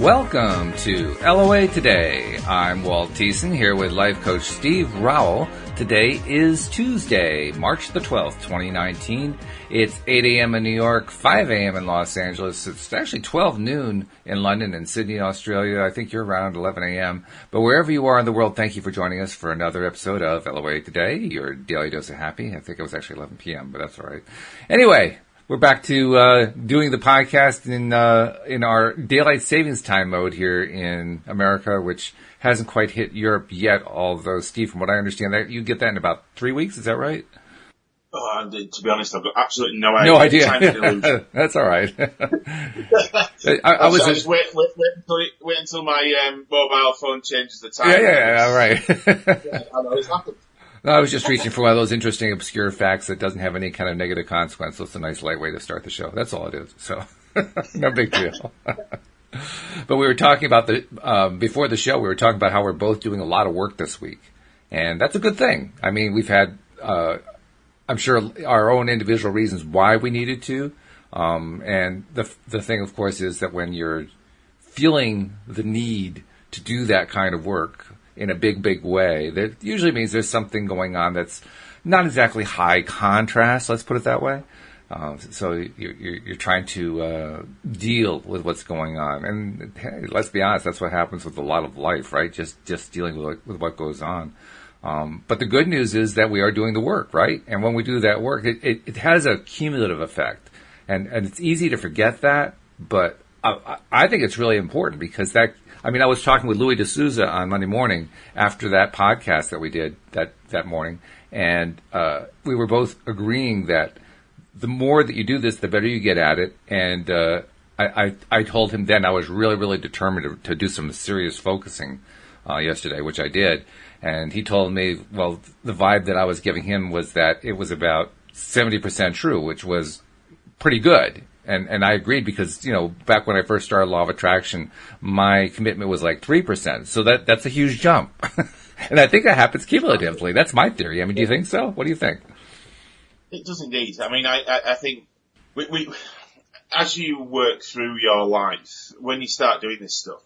Welcome to LOA Today. I'm Walt Thiessen here with life coach Steve Rowell. Today is Tuesday, March the 12th, 2019. It's 8 a.m. in New York, 5 a.m. in Los Angeles. It's actually 12 noon in London and Sydney, Australia. I think you're around 11 a.m. But wherever you are in the world, thank you for joining us for another episode of LOA Today, your daily dose of happy. I think it was actually 11 p.m., but that's all right. Anyway, we're back to doing the podcast in our daylight savings time mode here in America, which hasn't quite hit Europe yet. Although, Steve, from what I understand, that you get that in about 3 weeks. Is that right? Oh, to be honest, I've got absolutely no idea. No idea. That's all right. I was just wait until my mobile phone changes the time. Yeah, right. I know it's happened. No, I was just reaching for one of those interesting, obscure facts that doesn't have any kind of negative consequence. So it's a nice, light way to start the show. That's all it is. So, no big deal. But we were talking about before the show, we were talking about how we're both doing a lot of work this week. And that's a good thing. I mean, we've had, I'm sure, our own individual reasons why we needed to. And the thing, of course, is that when you're feeling the need to do that kind of work in a big way, that usually means there's something going on that's not exactly high contrast, let's put it that way. So you're trying to deal with what's going on. And hey, let's be honest, that's what happens with a lot of life, right? Just dealing with what goes on. But the good news is that we are doing the work, right? And when we do that work, it has a cumulative effect. And it's easy to forget that, but I think it's really important because I was talking with Louis D'Souza on Monday morning after that podcast that we did that morning, and we were both agreeing that the more that you do this, the better you get at it. And I told him then I was really, really determined to do some serious focusing yesterday, which I did. And he told me, well, the vibe that I was giving him was that it was about 70% true, which was pretty good. And I agreed because, back when I first started Law of Attraction, my commitment was like 3%. So that's a huge jump. And I think that happens cumulatively. That's my theory. I mean, do you think so? What do you think? It does indeed. I mean, I think we as you work through your life, when you start doing this stuff,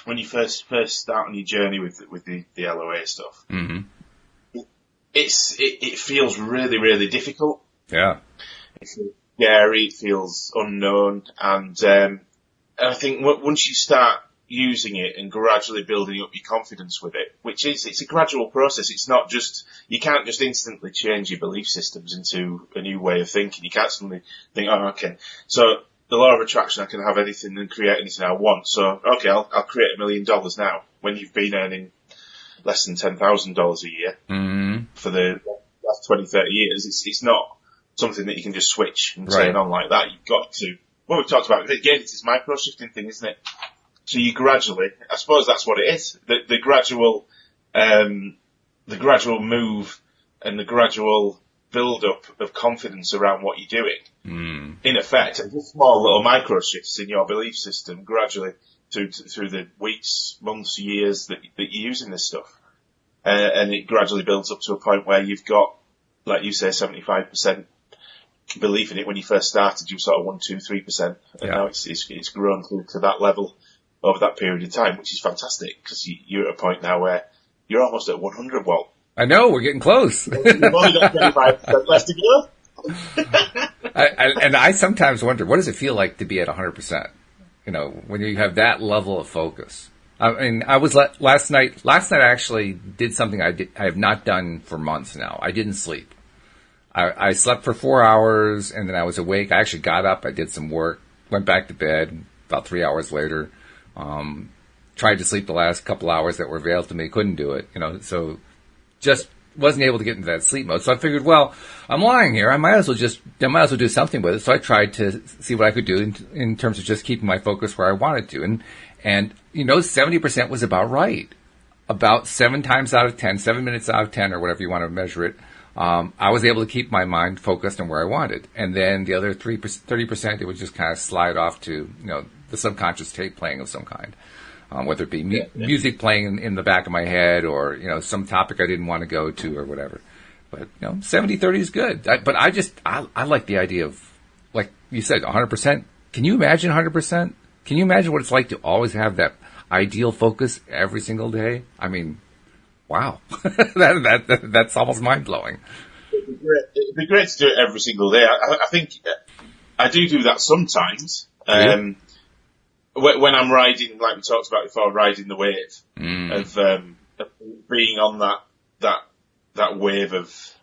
when you first start on your journey with the LOA stuff, mm-hmm. it feels really, really difficult. Yeah. It feels scary, it feels unknown, and I think once you start using it and gradually building up your confidence with it, it's a gradual process. It's not just, you can't just instantly change your belief systems into a new way of thinking. You can't suddenly think, oh, okay, so the law of attraction, I can have anything and create anything I want. So, okay, I'll create $1 million now when you've been earning less than $10,000 a year mm-hmm. for the last 20, 30 years. It's not something that you can just switch and right. turn on like that. You've got to, well, we've talked about it again, it's this micro shifting thing, isn't it? So you gradually, I suppose that's what it is, the gradual move and the gradual build up of confidence around what you're doing. In effect, and just small little micro shifts in your belief system gradually through the weeks, months, years that you're using this stuff. And it gradually builds up to a point where you've got, like you say, 75% belief in it. When you first started, you were sort of 1, 2, 3%. And now it's grown to that level over that period of time, which is fantastic because you're at a point now where you're almost at 100, Walt. I know, we're getting close. You've only got 25% left to go. I sometimes wonder, what does it feel like to be at 100%? When you have that level of focus. I mean, I was last night I actually did something I have not done for months now. I didn't sleep. I slept for 4 hours and then I was awake. I actually got up, I did some work, went back to bed about 3 hours later. Tried to sleep the last couple hours that were available to me, couldn't do it, so just wasn't able to get into that sleep mode. So I figured, well, I'm lying here. I might as well do something with it. So I tried to see what I could do in terms of just keeping my focus where I wanted to. And 70% was about right. About 7 minutes out of 10, or whatever you want to measure it, I was able to keep my mind focused on where I wanted. And then the other 30%, it would just kind of slide off to, the subconscious tape playing of some kind. Whether it be music playing in the back of my head or, some topic I didn't want to go to or whatever. But, 70-30 is good. But I like the idea of, like you said, 100%. Can you imagine 100%? Can you imagine what it's like to always have that ideal focus every single day? I mean, wow. That's almost mind-blowing. It'd be great to do it every single day. I think I do that sometimes. When I'm riding, like we talked about before, riding the wave of being on that wave of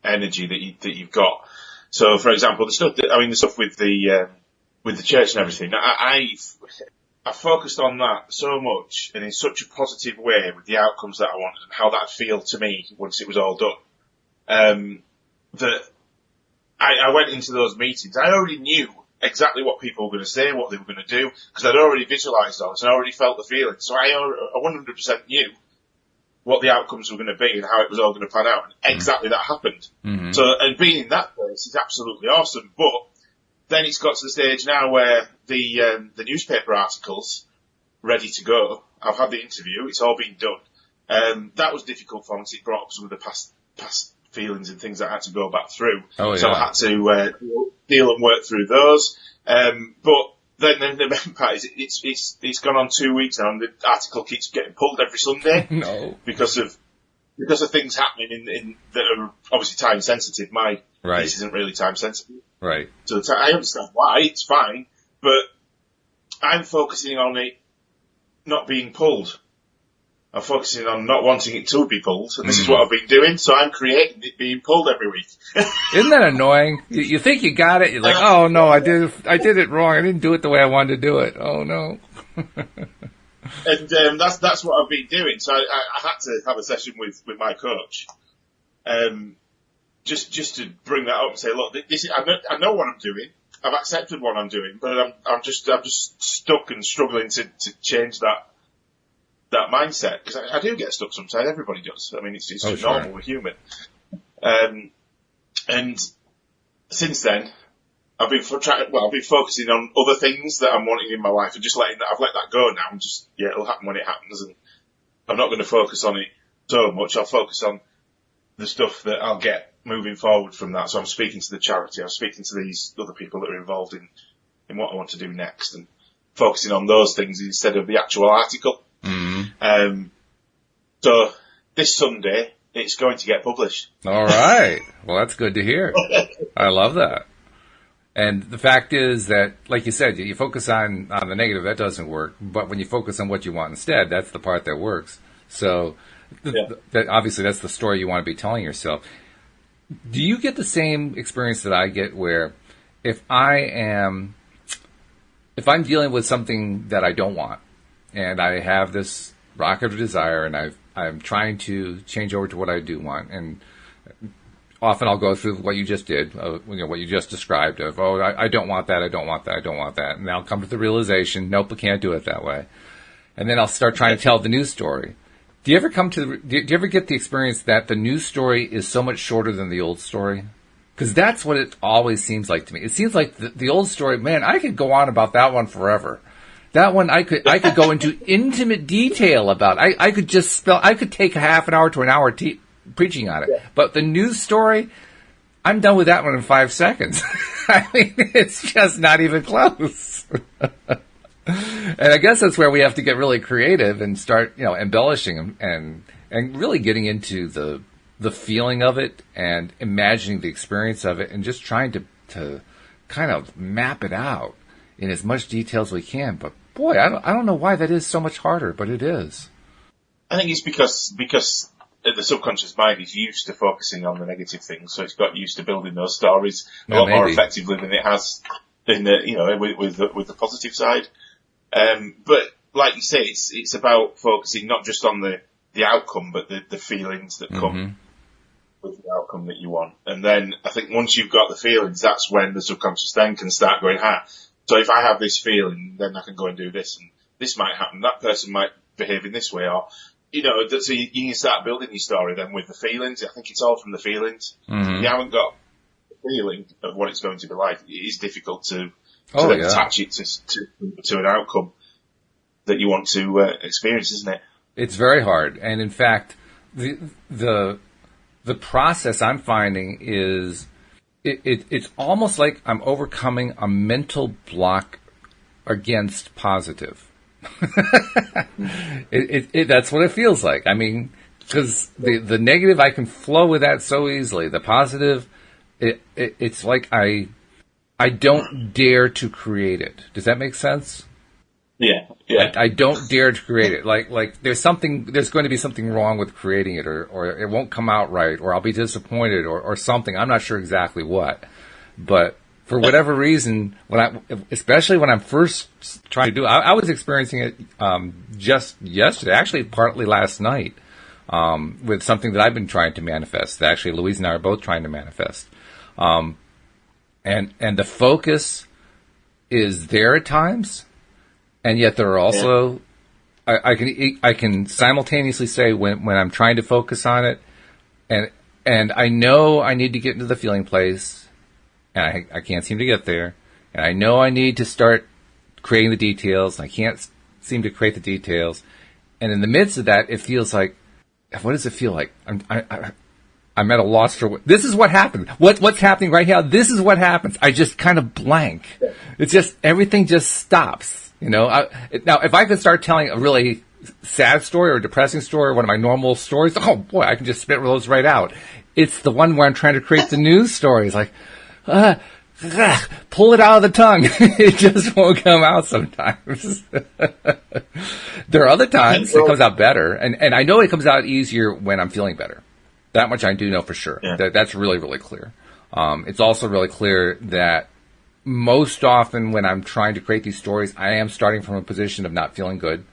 energy that you've got. So, for example, the stuff with the church and everything, I focused on that so much and in such a positive way with the outcomes that I wanted and how that'd feel to me once it was all done. That I went into those meetings. I already knew exactly what people were going to say, what they were going to do, because I'd already visualised all this and I already felt the feeling. So I 100% knew what the outcomes were going to be and how it was all going to pan out. And exactly that happened. Mm-hmm. So, and being in that place is absolutely awesome. But then it's got to the stage now where the newspaper articles ready to go. I've had the interview. It's all been done. That was difficult for me. It brought up some of the past feelings and things that I had to go back through. Oh, yeah. So I had to deal and work through those. But then the main part is it's gone on 2 weeks now, and the article keeps getting pulled every Sunday. No. Because of things happening in that are obviously time sensitive. My piece isn't really time sensitive. Right. So I understand why, it's fine, but I'm focusing on it not being pulled. I'm focusing on not wanting it to be pulled, and this is what I've been doing, so I'm creating it being pulled every week. Isn't that annoying? You think you got it, you're like, oh no, I did it wrong, I didn't do it the way I wanted to do it. Oh no. And that's what I've been doing, so I had to have a session with my coach, just to bring that up and say, look, I know what I'm doing, I've accepted what I'm doing, but I'm just stuck and struggling to change that mindset, because I do get stuck sometimes. Everybody does. I mean, it's just normal. We're human. And since then, I've been focusing on other things that I'm wanting in my life, and I've let that go now. And it'll happen when it happens, and I'm not going to focus on it so much. I'll focus on the stuff that I'll get moving forward from that. So I'm speaking to the charity. I'm speaking to these other people that are involved in what I want to do next, and focusing on those things instead of the actual article. Mm-hmm. So this Sunday it's going to get published. All right. Well, that's good to hear. I love that. And the fact is that, like you said, you focus on the negative, that doesn't work. But when you focus on what you want instead, that's the part that works. So that obviously that's the story you want to be telling yourself. Do you get the same experience that I get, where if I'm dealing with something that I don't want, and I have this rocket of desire, and I'm trying to change over to what I do want, and often I'll go through what you just did, what you just described of, I don't want that, I don't want that, I don't want that, and I'll come to the realization, nope, I can't do it that way, and then I'll start trying to tell the news story. Do you ever get the experience that the news story is so much shorter than the old story? Because that's what it always seems like to me. It seems like the old story, man, I could go on about that one forever. That one I could go into intimate detail about. I could take a half an hour to an hour preaching on it. Yeah. But the news story, I'm done with that one in 5 seconds. I mean, it's just not even close. And I guess that's where we have to get really creative and start, embellishing and really getting into the feeling of it and imagining the experience of it and just trying to kind of map it out in as much detail as we can. But boy, I don't know why that is so much harder, but it is. I think it's because the subconscious mind is used to focusing on the negative things, so it's got used to building those stories a lot more effectively than it has with the positive side. But like you say, it's about focusing not just on the outcome, but the feelings that come with the outcome that you want. And then I think once you've got the feelings, that's when the subconscious then can start going, so if I have this feeling, then I can go and do this, and this might happen. That person might behave in this way, or so you can start building your story then with the feelings. I think it's all from the feelings. Mm-hmm. If you haven't got the feeling of what it's going to be like, it is difficult to attach it to an outcome that you want to experience, isn't it? It's very hard, and in fact, the process I'm finding is it's almost like I'm overcoming a mental block against positive. That's what it feels like. I mean, because the negative, I can flow with that so easily. The positive, it's like I don't dare to create it. Does that make sense? Yeah. I don't dare to create it. Like there's going to be something wrong with creating it, or it won't come out right, or I'll be disappointed, or something. I'm not sure exactly what, but for whatever reason, especially when I'm first trying to do it, I was experiencing it just yesterday, actually partly last night, with something that I've been trying to manifest. Actually, Louise and I are both trying to manifest, and the focus is there at times. And yet there are also, I can simultaneously say when I'm trying to focus on it, and I know I need to get into the feeling place, and I can't seem to get there, and I know I need to start creating the details, and I can't seem to create the details, and in the midst of that, it feels like, what does it feel like? I'm at a loss for this is what happened. What's happening right now? This is what happens. I just kind of blank. It's just everything just stops. Now if I could start telling a really sad story or a depressing story, or one of my normal stories, oh boy, I can just spit those right out. It's the one where I'm trying to create the news stories, like, pull it out of the tongue. It just won't come out sometimes. There are other times it comes out better, and I know it comes out easier when I'm feeling better. That much I do know for sure. Yeah. That's really, really clear. It's also really clear that most often when I'm trying to create these stories, I am starting from a position of not feeling good.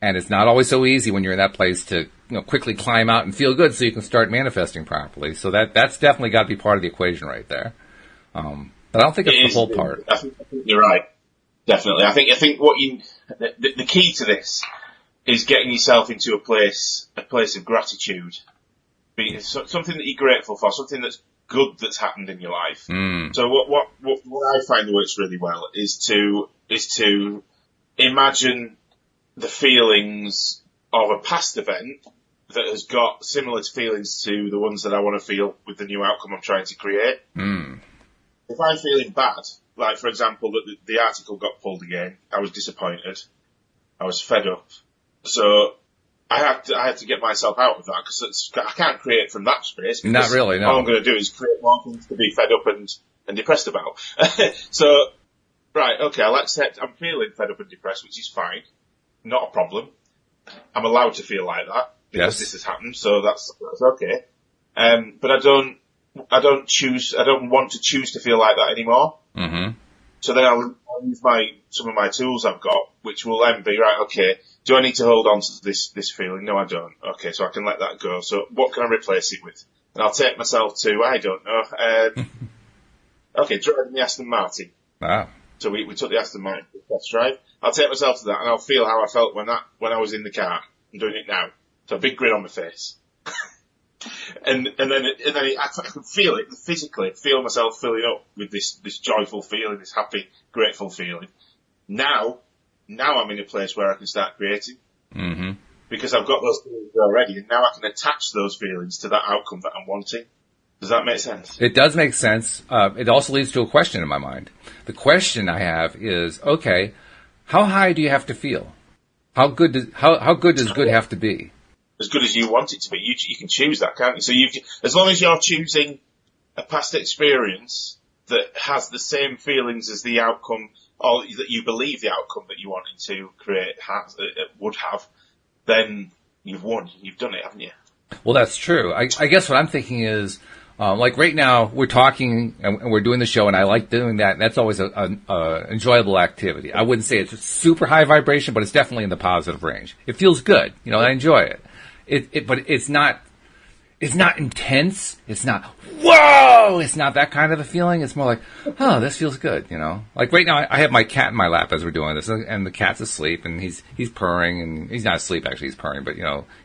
And it's not always so easy when you're in that place to quickly climb out and feel good so you can start manifesting properly. So that's definitely got to be part of the equation right there. But I don't think it's the whole part. I think you're right. Definitely. I think what the key to this is getting yourself into a place of gratitude. Something that you're grateful for, something that's good that's happened in your life. So what I find works really well is to imagine the feelings of a past event that has got similar feelings to the ones that I want to feel with the new outcome I'm trying to create. If I'm feeling bad, like for example that the article got pulled again, I was disappointed, I was fed up, so I had to get myself out of that because I can't create from that space. Not really, no. All I'm going to do is create more things to be fed up and depressed about. So, right, okay, I'll accept I'm feeling fed up and depressed, which is fine. Not a problem. I'm allowed to feel like that because this has happened, so that's okay. But I don't want to choose to feel like that anymore. Mm-hmm. So then I'll use some of my tools I've got, which will then be, right, okay, do I need to hold on to this feeling? No, I don't. Okay, so I can let that go. So what can I replace it with? And I'll take myself to, I don't know, okay, driving the Aston Martin. Wow. So we took the Aston Martin test drive. I'll take myself to that and I'll feel how I felt when I was in the car. I'm doing it now. So a big grin on my face. and then I can feel it physically, feel myself filling up with this joyful feeling, this happy, grateful feeling. Now I'm in a place where I can start creating. Mm-hmm. Because I've got those feelings already, and now I can attach those feelings to that outcome that I'm wanting. Does that make sense? It does make sense. It also leads to a question in my mind. The question I have is, okay, how high do you have to feel? How good does good have to be? As good as you want it to be. You can choose that, can't you? So as long as you're choosing a past experience that has the same feelings as the outcome, or that you believe the outcome that you wanted to create would have, then you've won. You've done it, haven't you? Well, that's true. I guess what I'm thinking is, like right now, we're talking and we're doing the show, and I like doing that. And that's always an enjoyable activity. I wouldn't say it's super high vibration, but it's definitely in the positive range. It feels good. I enjoy it. But it's not intense. It's not, whoa! It's not that kind of a feeling. It's more like, oh, this feels good, Like right now, I have my cat in my lap as we're doing this, and the cat's asleep, and he's purring, and he's not asleep, actually, he's purring, but,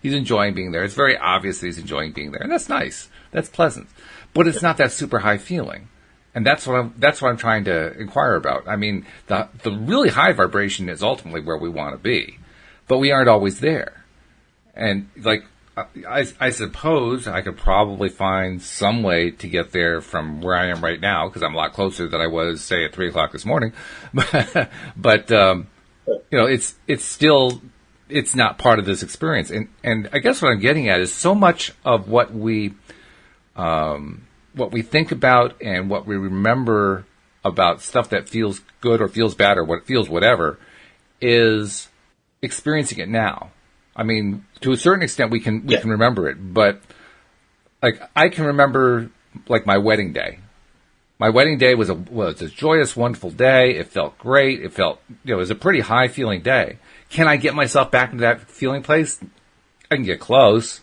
he's enjoying being there. It's very obvious that he's enjoying being there, and that's nice. That's pleasant. But it's not that super high feeling. And that's what I'm trying to inquire about. I mean, the really high vibration is ultimately where we want to be, but we aren't always there. And like I suppose I could probably find some way to get there from where I am right now, because I'm a lot closer than I was, say, at 3:00 this morning. But it's still, it's not part of this experience. And I guess what I'm getting at is so much of what we think about and what we remember about stuff that feels good or feels bad or what feels whatever is experiencing it now. I mean, to a certain extent, we can remember it, but like I can remember like my wedding day. My wedding day was a joyous, wonderful day. It felt great. It felt, it was a pretty high feeling day. Can I get myself back into that feeling place? I can get close,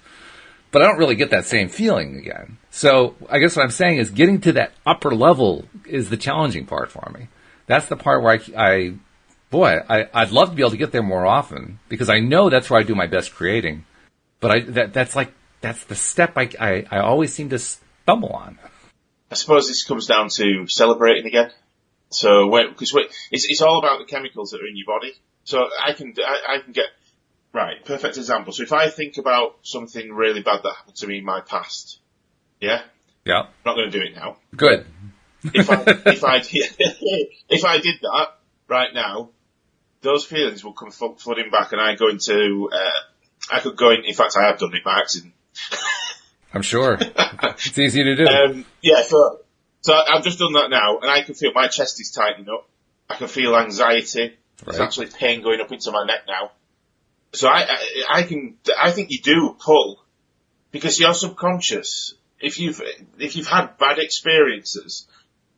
but I don't really get that same feeling again. So I guess what I'm saying is getting to that upper level is the challenging part for me. That's the part where I'd love to be able to get there more often, because I know that's where I do my best creating. But that's the step I always seem to stumble on. I suppose this comes down to celebrating again. So because it's all about the chemicals that are in your body. So I can get right. Perfect example. So if I think about something really bad that happened to me in my past, yeah, I'm not going to do it now. Good. If I did that right now, those feelings will come flooding back, and I could go in. In fact, I have done it by accident. I'm sure. It's easy to do. So I've just done that now, and I can feel my chest is tightening up. I can feel anxiety. Right. There's actually pain going up into my neck now. So I think you do pull, because your subconscious, if you've had bad experiences,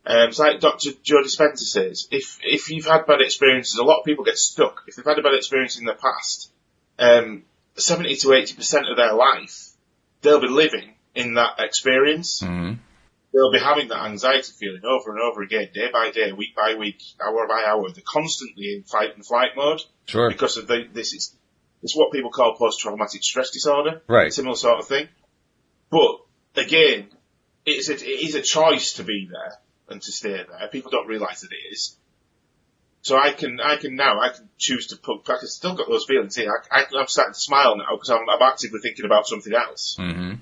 it's like Dr. Joe Dispenza says, if you've had bad experiences, a lot of people get stuck. If they've had a bad experience in the past, 70 to 80% of their life, they'll be living in that experience. Mm-hmm. They'll be having that anxiety feeling over and over again, day by day, week by week, hour by hour. They're constantly in fight and flight mode. Sure. Because of it's what people call post-traumatic stress disorder. Right. Similar sort of thing. But again, it is a choice to be there and to stay there. People don't realise that it is. So I can choose to put back. I've still got those feelings here. I'm starting to smile now because I'm actively thinking about something else. Mm-hmm.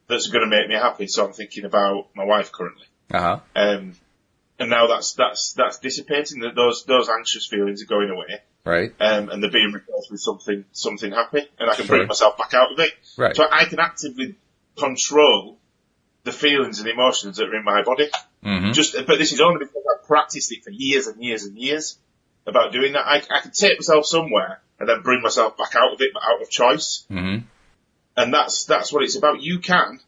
That's going to make me happy. So I'm thinking about my wife currently. Uh-huh. And now that's dissipating. Those anxious feelings are going away. Right. And they're being replaced with something happy, and I can bring myself back out of it. Right. So I can actively control the feelings and emotions that are in my body. Mm-hmm. But this is only because I've practiced it for years and years and years about doing that. I can take myself somewhere and then bring myself back out of it, but out of choice. Mm-hmm. And that's what it's about. You can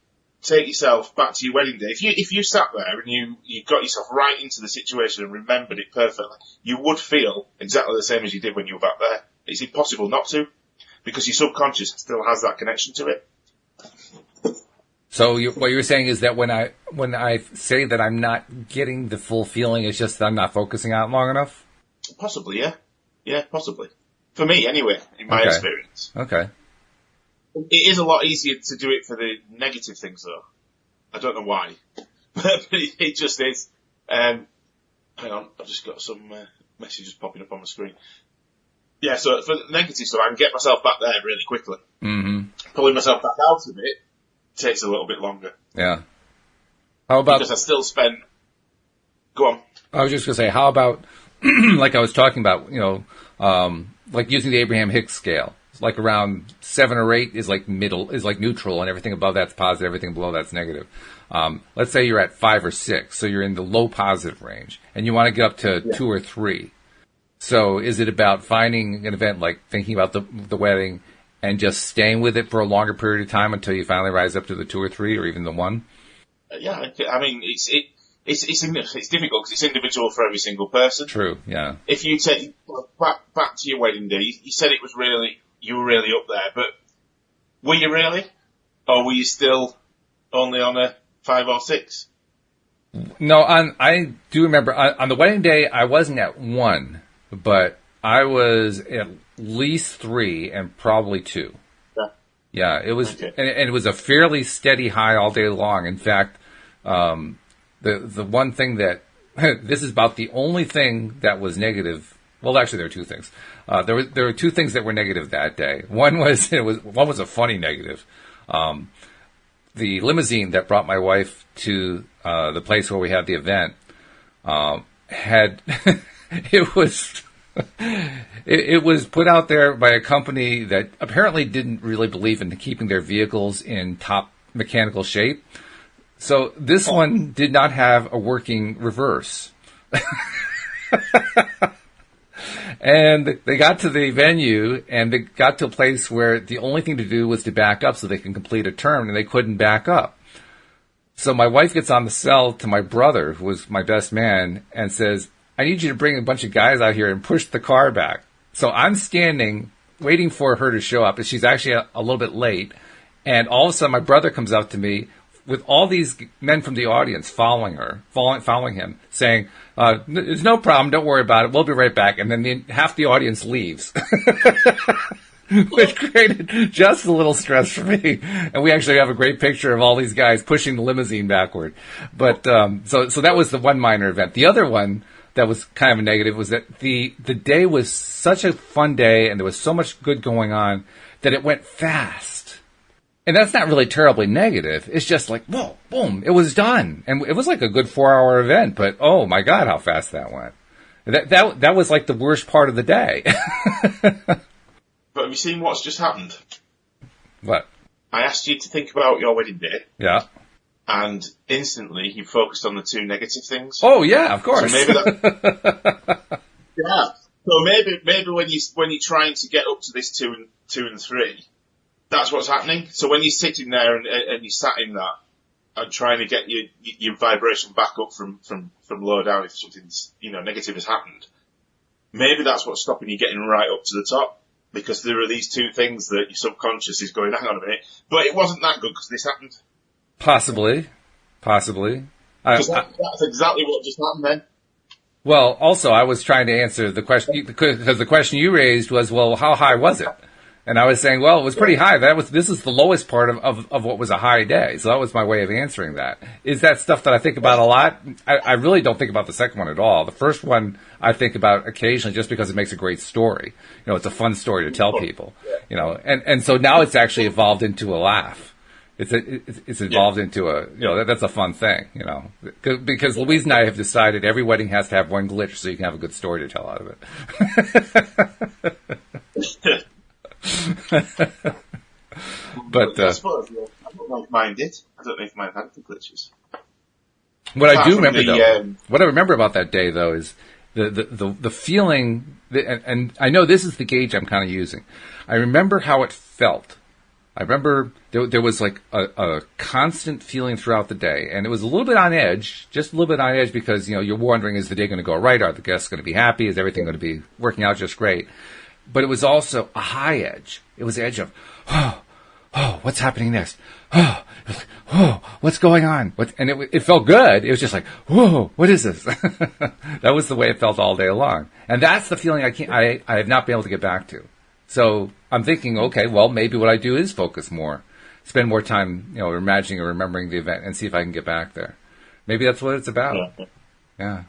take yourself back to your wedding day. If you sat there and you got yourself right into the situation and remembered it perfectly, you would feel exactly the same as you did when you were back there. It's impossible not to, because your subconscious still has that connection to it. So what you're saying is that when I say that I'm not getting the full feeling, it's just that I'm not focusing on it long enough? Possibly, yeah. Yeah, possibly. For me, anyway, in my experience. Okay. It is a lot easier to do it for the negative things, though. I don't know why. But it just is. Hang on, I've just got some messages popping up on the screen. Yeah, so for the negative stuff, I can get myself back there really quickly. Mm-hmm. Pulling myself back out of it takes a little bit longer. Yeah. How about... Because I still spend... Go on. I was just going to say, how about, like I was talking about, like using the Abraham Hicks scale. Like around 7 or 8 is like middle, is like neutral, and everything above that's positive, everything below that's negative. Let's say you're at 5 or 6, so you're in the low positive range, and you want to get up to 2 or 3. So is it about finding an event like thinking about the wedding and just staying with it for a longer period of time until you finally rise up to the 2 or 3 or even the 1? Yeah, I mean, it's difficult because it's individual for every single person. True, yeah. If you take back to your wedding day, you said it was really... You were really up there, but were you really? Or were you still only on a 5 or 6? No, I do remember, on the wedding day, I wasn't at 1, but I was at least 3 and probably 2. Yeah. Yeah, it was, okay. and it was a fairly steady high all day long. In fact, the one thing that, this is about the only thing that was negative. Well, actually, there are 2 things. There were 2 things that were negative that day. One was a funny negative. The limousine that brought my wife to the place where we had the event had it was it was put out there by a company that apparently didn't really believe in keeping their vehicles in top mechanical shape. So this one did not have a working reverse. And they got to the venue, and they got to a place where the only thing to do was to back up so they can complete a turn, and they couldn't back up. So my wife gets on the cell to my brother, who was my best man, and says, I need you to bring a bunch of guys out here and push the car back. So I'm standing, waiting for her to show up, and she's actually a little bit late. And all of a sudden, my brother comes up to me with all these men from the audience following him, saying, there's no problem, don't worry about it, we'll be right back. And then half the audience leaves. Which created just a little stress for me. And we actually have a great picture of all these guys pushing the limousine backward. But so that was the one minor event. The other one that was kind of a negative was that the day was such a fun day, and there was so much good going on that it went fast. And that's not really terribly negative. It's just like, whoa, boom, it was done. And it was like a good 4-hour event, but oh my God, how fast that went. That was like the worst part of the day. But have you seen what's just happened? What? I asked you to think about your wedding day. Yeah. And instantly you focused on the two negative things. Oh yeah, of course. So maybe that, yeah. So maybe when you're trying to get up to this two and three, that's what's happening. So when you're sitting there and you're sat in that and trying to get your vibration back up from low down if something's, negative has happened, maybe that's what's stopping you getting right up to the top, because there are these two things that your subconscious is going, hang on a minute, but it wasn't that good because this happened. Possibly. That's exactly what just happened then. Well, also, I was trying to answer the question, because the question you raised was, well, how high was it? And I was saying, well, it was pretty high. This is the lowest part of what was a high day. So that was my way of answering that. Is that stuff that I think about a lot? I really don't think about the second one at all. The first one I think about occasionally just because it makes a great story. It's a fun story to tell people, and so now it's actually evolved into a laugh. It's evolved into that's a fun thing, because Louise and I have decided every wedding has to have one glitch so you can have a good story to tell out of it. But I suppose I don't know if mine did. I don't know if mine had the glitches. What I do remember, though, what I remember about that day, though, is the feeling, and I know this is the gauge I'm kind of using. I remember how it felt. I remember there was like a constant feeling throughout the day, and it was a little bit on edge, just a little bit on edge, because you're wondering, is the day going to go right? Are the guests going to be happy? Is everything going to be working out just great? But it was also a high edge. It was the edge of, what's happening next? What's going on? And it felt good. It was just like, whoa, what is this? That was the way it felt all day long. And that's the feeling I have not been able to get back to. So I'm thinking, okay, well, maybe what I do is focus more, spend more time, imagining or remembering the event, and see if I can get back there. Maybe that's what it's about. Yeah.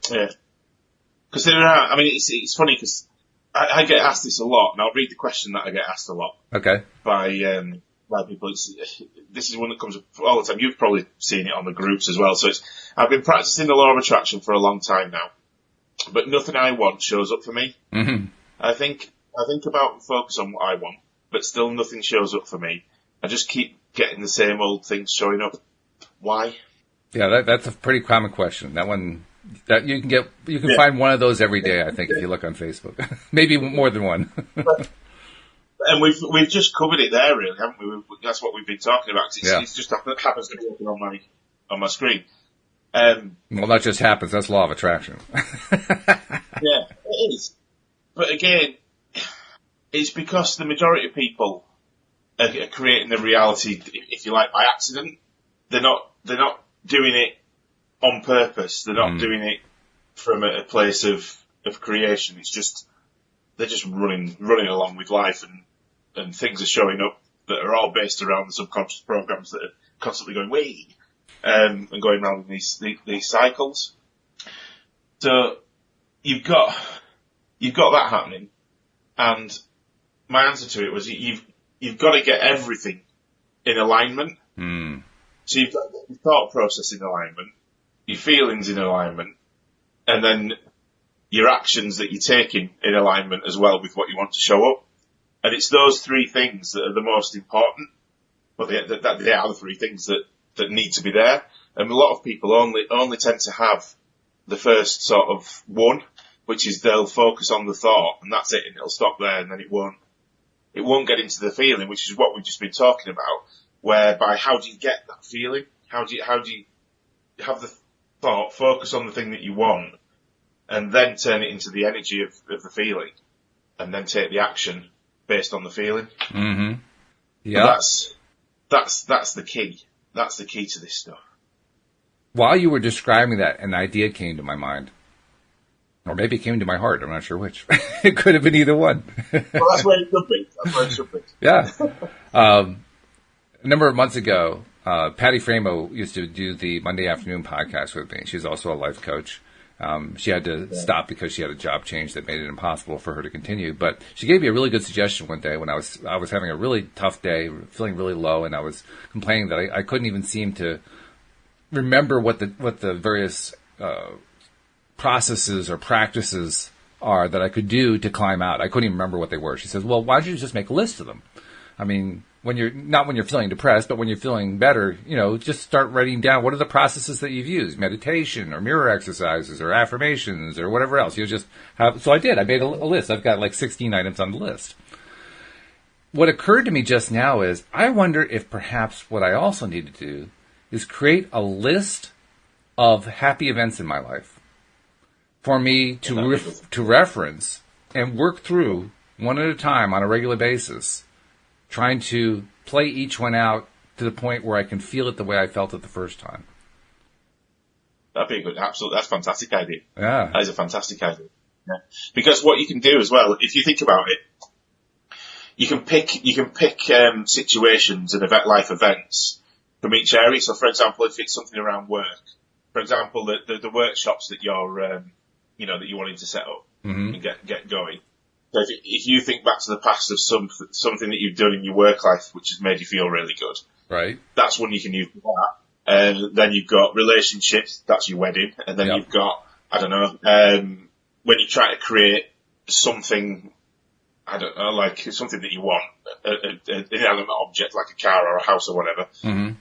Because it's funny because I get asked this a lot, and I'll read the question that I get asked a lot. Okay. By people. This is one that comes up all the time. You've probably seen it on the groups as well. So I've been practicing the law of attraction for a long time now, but nothing I want shows up for me. Mm-hmm. I think about and focus on what I want, but still nothing shows up for me. I just keep getting the same old things showing up. Why? Yeah, that's a pretty common question. That one. That you can find one of those every day, I think, if you look on Facebook. Maybe more than one. And we've just covered it there, really, haven't we? That's what we've been talking about. It's just happens to be open on my screen. Well, that just happens. That's law of attraction. Yeah, it is. But again, it's because the majority of people are creating the reality, if you like, by accident. They're not doing it on purpose. They're not doing it from a place of creation. It's just, they're just running along with life, and things are showing up that are all based around the subconscious programs that are constantly going way, and going around in these cycles. So you've got that happening, and my answer to it was you've got to get everything in alignment. Mm. So you've got your thought process in alignment, your feelings in alignment, and then your actions that you're taking in alignment as well with what you want to show up. And it's those three things that are the most important. Well, they are the three things that need to be there. And a lot of people only tend to have the first sort of one, which is they'll focus on the thought, and that's it, and it'll stop there, and then it won't get into the feeling, which is what we've just been talking about. Whereby, how do you get that feeling? How do you have the thought, focus on the thing that you want, and then turn it into the energy of the feeling, and then take the action based on the feeling. Mm-hmm. Yeah, that's the key. That's the key to this stuff. While you were describing that, an idea came to my mind. Or maybe it came to my heart. I'm not sure which. It could have been either one. Well, that's where it should be. Yeah. A number of months ago, Patty Framo used to do the Monday afternoon podcast with me. She's also a life coach. She had to stop because she had a job change that made it impossible for her to continue. But she gave me a really good suggestion one day when I was having a really tough day, feeling really low, and I was complaining that I couldn't even seem to remember what the various processes or practices are that I could do to climb out. I couldn't even remember what they were. She says, well, why don't you just make a list of them? I mean, when you're feeling depressed, but when you're feeling better, just start writing down what are the processes that you've used, meditation or mirror exercises or affirmations or whatever else. You just have, so I did. I made a list. I've got like 16 items on the list. What occurred to me just now is I wonder if perhaps what I also need to do is create a list of happy events in my life for me to reference and work through one at a time on a regular basis, trying to play each one out to the point where I can feel it the way I felt it the first time. That'd be a good, absolutely. That's a fantastic idea. Yeah. That is a fantastic idea. Yeah. Because what you can do as well, if you think about it, you can pick situations and life events from each area. So, for example, if it's something around work, for example, the workshops that you're, that you're wanting to set up and get going. So if you think back to the past of something that you've done in your work life which has made you feel really good, right? That's one you can use for that. And then you've got relationships, that's your wedding. And then you've got, I don't know, when you try to create something, I don't know, like something that you want, an inanimate object like a car or a house or whatever. Mm-hmm.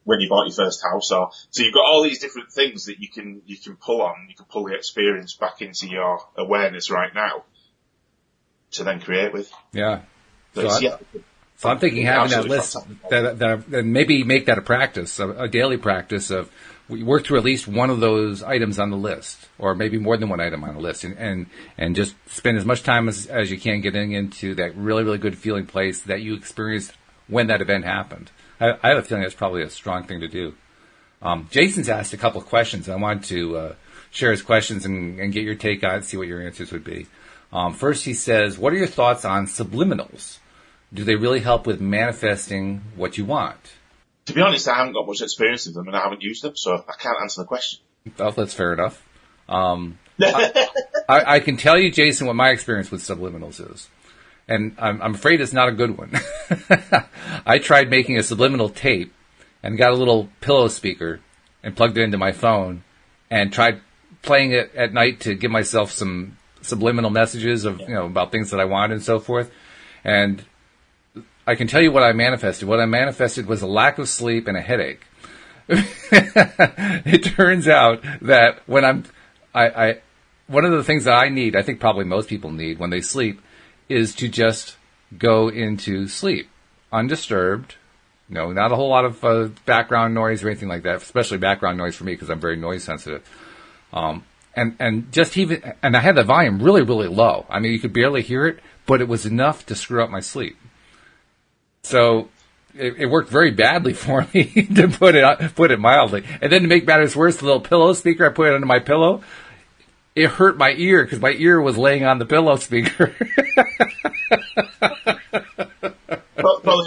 When you bought your first house, so you've got all these different things that you can pull on. You can pull the experience back into your awareness right now to then create with. Yeah. So I'm thinking having that list that maybe make that a practice, a daily practice of we work through at least one of those items on the list, or maybe more than one item on the list, and just spend as much time as you can getting into that really, really good feeling place that you experienced when that event happened. I have a feeling that's probably a strong thing to do. Jason's asked a couple of questions. I wanted to share his questions and get your take on it, see what your answers would be. First, he says, what are your thoughts on subliminals? Do they really help with manifesting what you want? To be honest, I haven't got much experience with them and I haven't used them, so I can't answer the question. Oh, that's fair enough. I can tell you, Jason, what my experience with subliminals is. And I'm afraid it's not a good one. I tried making a subliminal tape and got a little pillow speaker and plugged it into my phone and tried playing it at night to give myself some subliminal messages of, about things that I wanted and so forth. And I can tell you what I manifested. What I manifested was a lack of sleep and a headache. It turns out that when one of the things that I need, I think probably most people need when they sleep, is to just go into sleep, undisturbed. Not a whole lot of background noise or anything like that, especially background noise for me because I'm very noise sensitive. And just and I had the volume really, really low. I mean, you could barely hear it, but it was enough to screw up my sleep. So it worked very badly for me to put it mildly. And then to make matters worse, the little pillow speaker I put under my pillow, it hurt my ear because my ear was laying on the pillow speaker. Probably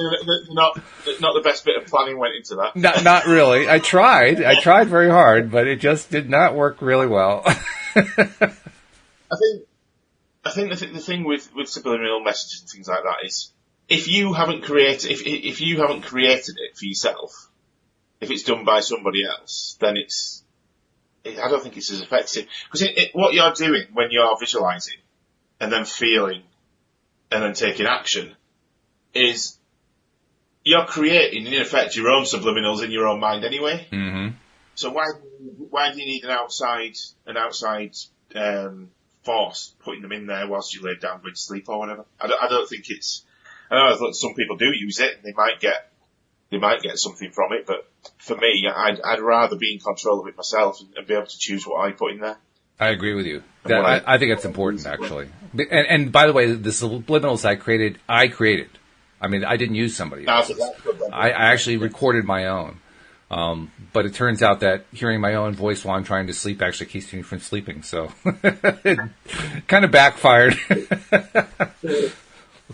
not the best bit of planning went into that. Not really. I tried very hard, but it just did not work really well. I think the thing with subliminal messages and things like that is if you haven't created it for yourself, if it's done by somebody else, then I don't think it's as effective. Because what you're doing when you're visualizing and then feeling and then taking action is you're creating, in effect, your own subliminals in your own mind anyway. Mm-hmm. So why do you need an outside force putting them in there whilst you lay down going to sleep or whatever? I don't think it's. I know some people do use it and they might get something from it, but for me, I'd rather be in control of it myself and be able to choose what I put in there. I agree with you. I think it's important, actually. And by the way, the subliminals I created. I mean, I didn't use somebody else's. I actually recorded my own. But it turns out that hearing my own voice while I'm trying to sleep actually keeps me from sleeping. So it kind of backfired.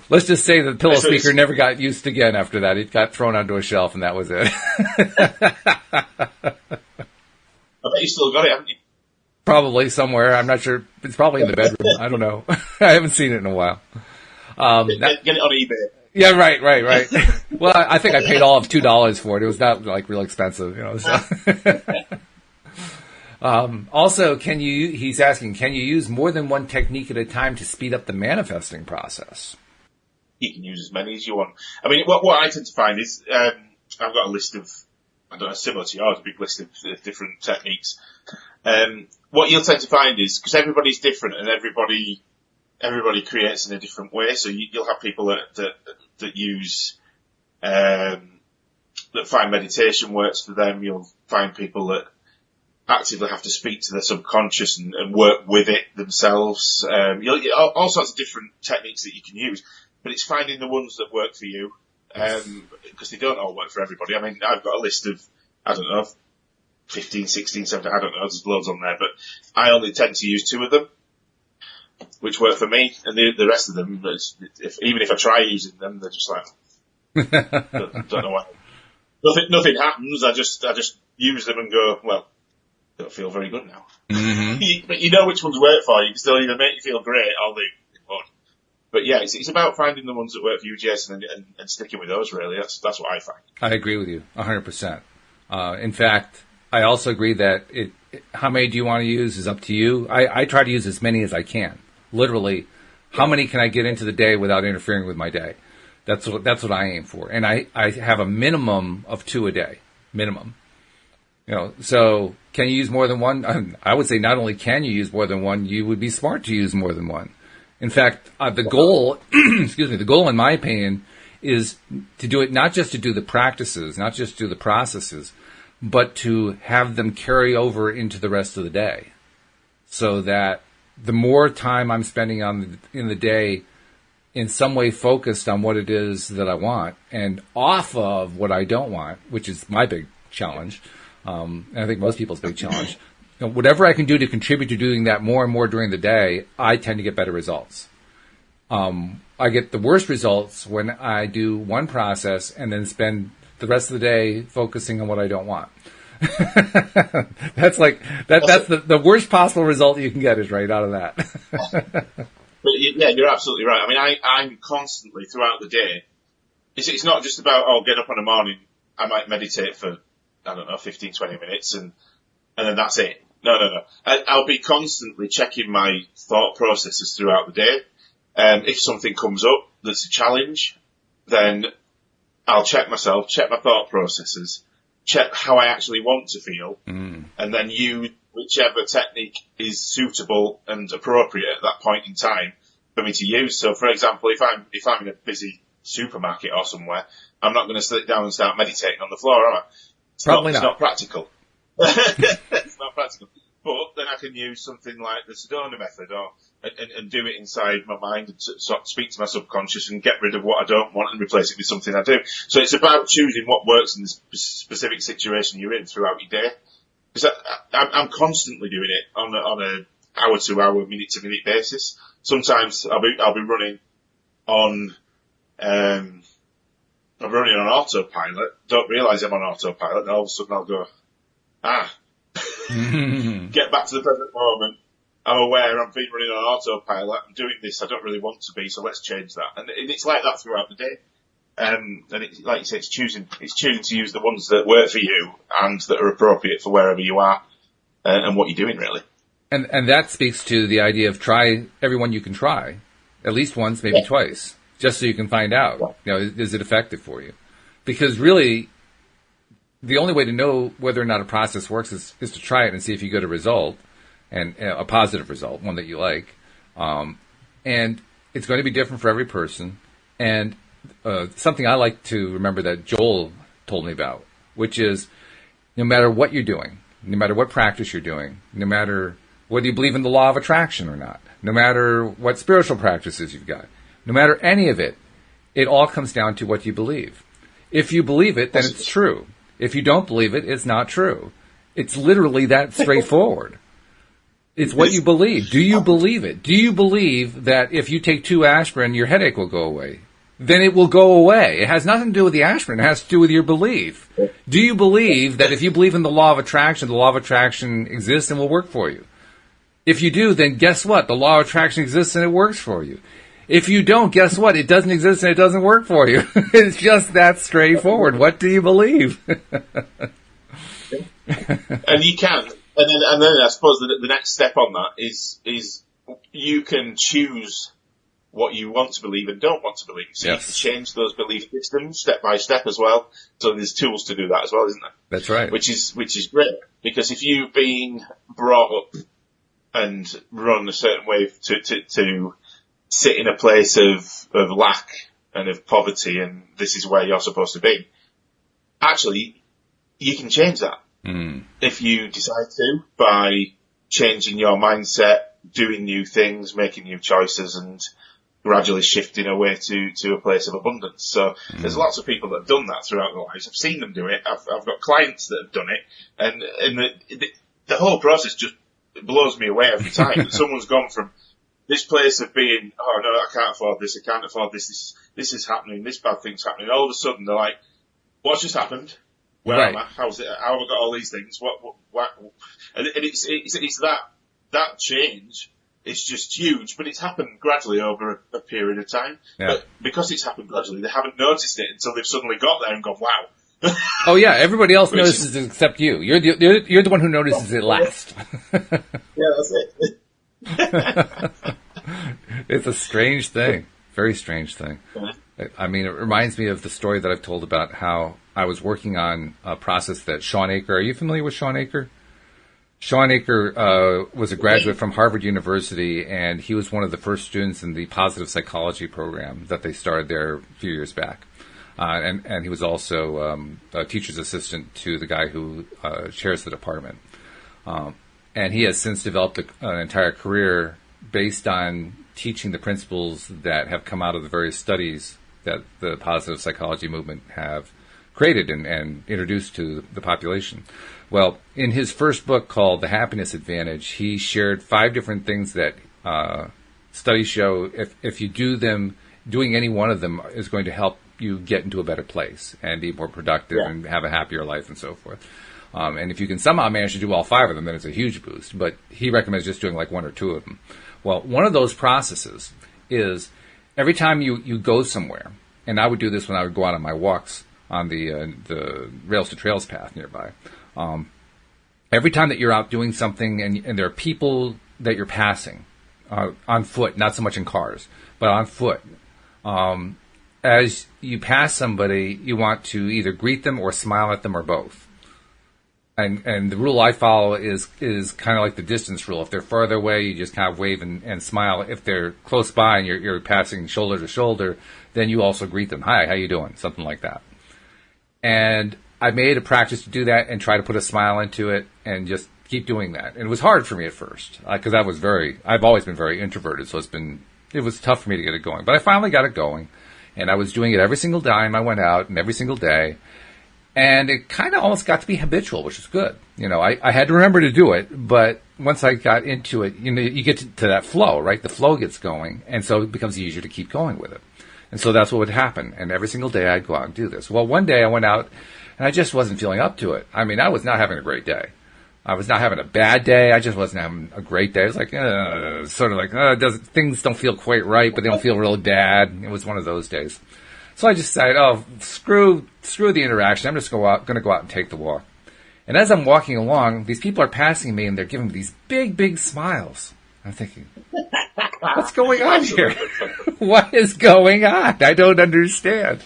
Let's just say that the pillow speaker never got used again after that. It got thrown onto a shelf and that was it. I bet you still got it, haven't you? Probably somewhere. I'm not sure. It's probably in the bedroom. I don't know. I haven't seen it in a while. Get it on eBay. Yeah, right. Well, I think I paid all of $2 for it. It was not like real expensive, So. Also, he's asking, can you use more than one technique at a time to speed up the manifesting process? You can use as many as you want. I mean, what I tend to find is, I've got a list of, I don't know, similar to yours, a big list of different techniques. What you'll tend to find is, because everybody's different and everybody creates in a different way, so you'll have people that use, that find meditation works for them. You'll find people that actively have to speak to their subconscious and work with it themselves. You'll get all sorts of different techniques that you can use, but it's finding the ones that work for you, because they don't all work for everybody. I mean, I've got a list of, I don't know, 15, 16, 17, I don't know, there's loads on there, but I only tend to use 2 of them, which work for me, and the rest of them, even if I try using them, they're just like, don't know why. Nothing happens. I just use them and go, well, I don't feel very good now. Mm-hmm. But you know which ones work for you. You can still either make you feel great or they won't. But yeah, it's about finding the ones that work for you, Jason, and sticking with those. Really, that's what I find. I agree with you 100%. In fact, I also agree that how many do you want to use is up to you. I try to use as many as I can. Literally, how many can I get into the day without interfering with my day? That's what I aim for. And I have a minimum of 2 a day. Minimum. So can you use more than one? I would say not only can you use more than one, you would be smart to use more than one. In fact, the goal, the goal in my opinion is to do it, not just to do the practices, not just do the processes, but to have them carry over into the rest of the day. So that the more time I'm spending in the day in some way focused on what it is that I want and off of what I don't want, which is my big challenge, and I think most people's big challenge, whatever I can do to contribute to doing that more and more during the day, I tend to get better results. I get the worst results when I do one process and then spend the rest of the day focusing on what I don't want. That's the worst possible result you can get is right out of that. But yeah, you're absolutely right. I mean, I'm constantly throughout the day. It's not just about, get up in the morning, I might meditate for, I don't know, 15, 20 minutes and then that's it. No. I'll be constantly checking my thought processes throughout the day. If something comes up that's a challenge, then I'll check myself, check my thought processes, check how I actually want to feel, and then use whichever technique is suitable and appropriate at that point in time for me to use. So, for example, if I'm in a busy supermarket or somewhere, I'm not going to sit down and start meditating on the floor, am I? It's not practical. It's not practical. But then I can use something like the Sedona method and do it inside my mind and sort of speak to my subconscious and get rid of what I don't want and replace it with something I do. So it's about choosing what works in the specific situation you're in throughout your day. Because I'm constantly doing it on a hour to hour, minute to minute basis. Sometimes I'll be running on autopilot, don't realise I'm on autopilot, and all of a sudden I'll go, get back to the present moment, I'm aware I'm being running on autopilot. I'm doing this. I don't really want to be, so let's change that. And it's like that throughout the day. And it's like you say, it's choosing to use the ones that work for you and that are appropriate for wherever you are and what you're doing, really. And that speaks to the idea of try everyone you can try, at least once, maybe twice, just so you can find out, is it effective for you? Because really, the only way to know whether or not a process works is to try it and see if you get a result, and a positive result, one that you like. And it's going to be different for every person. And something I like to remember that Joel told me about, which is no matter what you're doing, no matter what practice you're doing, no matter whether you believe in the law of attraction or not, no matter what spiritual practices you've got, no matter any of it, it all comes down to what you believe. If you believe it, then it's true. If you don't believe it, it's not true. It's literally that straightforward. It's what you believe. Do you believe it? Do you believe that if you take 2 aspirin, your headache will go away? Then it will go away. It has nothing to do with the aspirin. It has to do with your belief. Do you believe that if you believe in the law of attraction exists and will work for you? If you do, then guess what? The law of attraction exists and it works for you. If you don't, guess what? It doesn't exist and it doesn't work for you. It's just that straightforward. What do you believe? And you can. And then I suppose the next step on that is you can choose what you want to believe and don't want to believe. So yes. You can change those belief systems step by step as well. So there's tools to do that as well, isn't there? That's right. Which is great. Because if you've been brought up and run a certain way to sit in a place of lack and of poverty and this is where you're supposed to be, actually, you can change that. If you decide to, by changing your mindset, doing new things, making new choices, and gradually shifting away to a place of abundance. So there's lots of people that have done that throughout their lives. I've seen them do it. I've got clients that have done it, and the whole process just blows me away every time. Someone's gone from this place of being, oh no, I can't afford this, I can't afford this, this is happening, this bad thing's happening. All of a sudden they're like, what's just happened? Where am I? How's it? How have I got all these things? What? And it's that change. It's just huge, but it's happened gradually over a period of time. Yeah. But because it's happened gradually, they haven't noticed it until they've suddenly got there and gone, wow. Oh yeah, everybody else notices it except you. You're the one who notices it last. Yeah, that's it. It's a strange thing. Very strange thing. Yeah. I mean, it reminds me of the story that I've told about how I was working on a process that Sean Aker, are you familiar with Sean Aker? Sean Aker was a graduate from Harvard University, and he was one of the first students in the positive psychology program that they started there a few years back. And he was also a teacher's assistant to the guy who chairs the department. And he has since developed an entire career based on teaching the principles that have come out of the various studies that the positive psychology movement have created and introduced to the population. Well, in his first book called The Happiness Advantage, he shared 5 different things that studies show if you do them, doing any one of them is going to help you get into a better place and be more productive and have a happier life and so forth. And if you can somehow manage to do all 5 of them, then it's a huge boost. But he recommends just doing like 1 or 2 of them. Well, one of those processes is every time you go somewhere, and I would do this when I would go out on my walks on the Rails to Trails path nearby. Every time that you're out doing something and there are people that you're passing on foot, not so much in cars, but on foot, as you pass somebody, you want to either greet them or smile at them or both. And the rule I follow is kind of like the distance rule. If they're farther away, you just kind of wave and smile. If they're close by and you're passing shoulder to shoulder, then you also greet them. Hi, how you doing? Something like that. And I made a practice to do that and try to put a smile into it and just keep doing that. And it was hard for me at first because I've always been very introverted, so it was tough for me to get it going. But I finally got it going, and I was doing it every single time I went out and every single day. And it kind of almost got to be habitual, which is good. I had to remember to do it, but once I got into it, you get to that flow, right? The flow gets going, and so it becomes easier to keep going with it. And so that's what would happen. And every single day I'd go out and do this. Well, one day I went out, and I just wasn't feeling up to it. I mean, I was not having a great day. I was not having a bad day. I just wasn't having a great day. It was like, sort of like, things don't feel quite right, but they don't feel real bad. It was one of those days. So I just decided, screw the interaction. I'm just going to go out and take the walk. And as I'm walking along, these people are passing me and they're giving me these big, big smiles. I'm thinking, what's going on here? What is going on? I don't understand.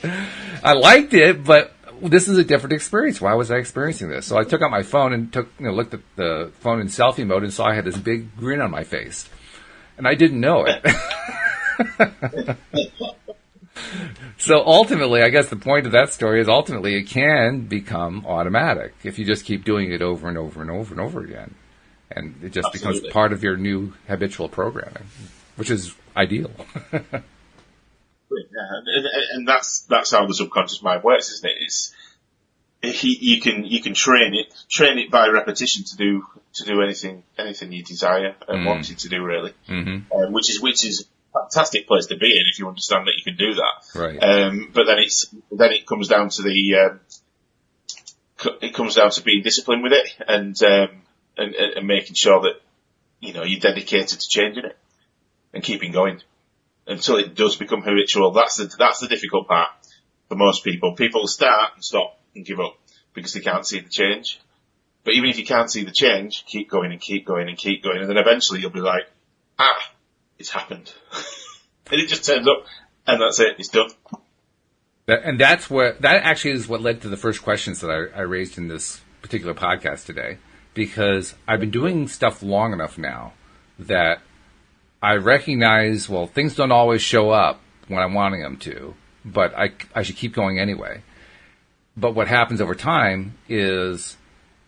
I liked it, but this is a different experience. Why was I experiencing this? So I took out my phone and looked at the phone in selfie mode and saw I had this big grin on my face. And I didn't know it. So ultimately, I guess the point of that story is ultimately it can become automatic if you just keep doing it over and over and over and over again. And it just becomes part of your new habitual programming, which is ideal. And that's how the subconscious mind works, isn't it? You can train it by repetition to do anything you desire and wanted to do, really. Mm-hmm. Which is a fantastic place to be in if you understand that you can do that. Right. But then it comes down to being disciplined with it and making sure that you're dedicated to changing it and keeping going until it does become habitual. That's the difficult part for most people. People start and stop and give up because they can't see the change. But even if you can't see the change, keep going and keep going and keep going, and then eventually you'll be like, it's happened. And it just turns up, and that's it. It's done. That actually is what led to the first questions that I raised in this particular podcast today, because I've been doing stuff long enough now that I recognize, well, things don't always show up when I'm wanting them to, but I should keep going anyway. But what happens over time is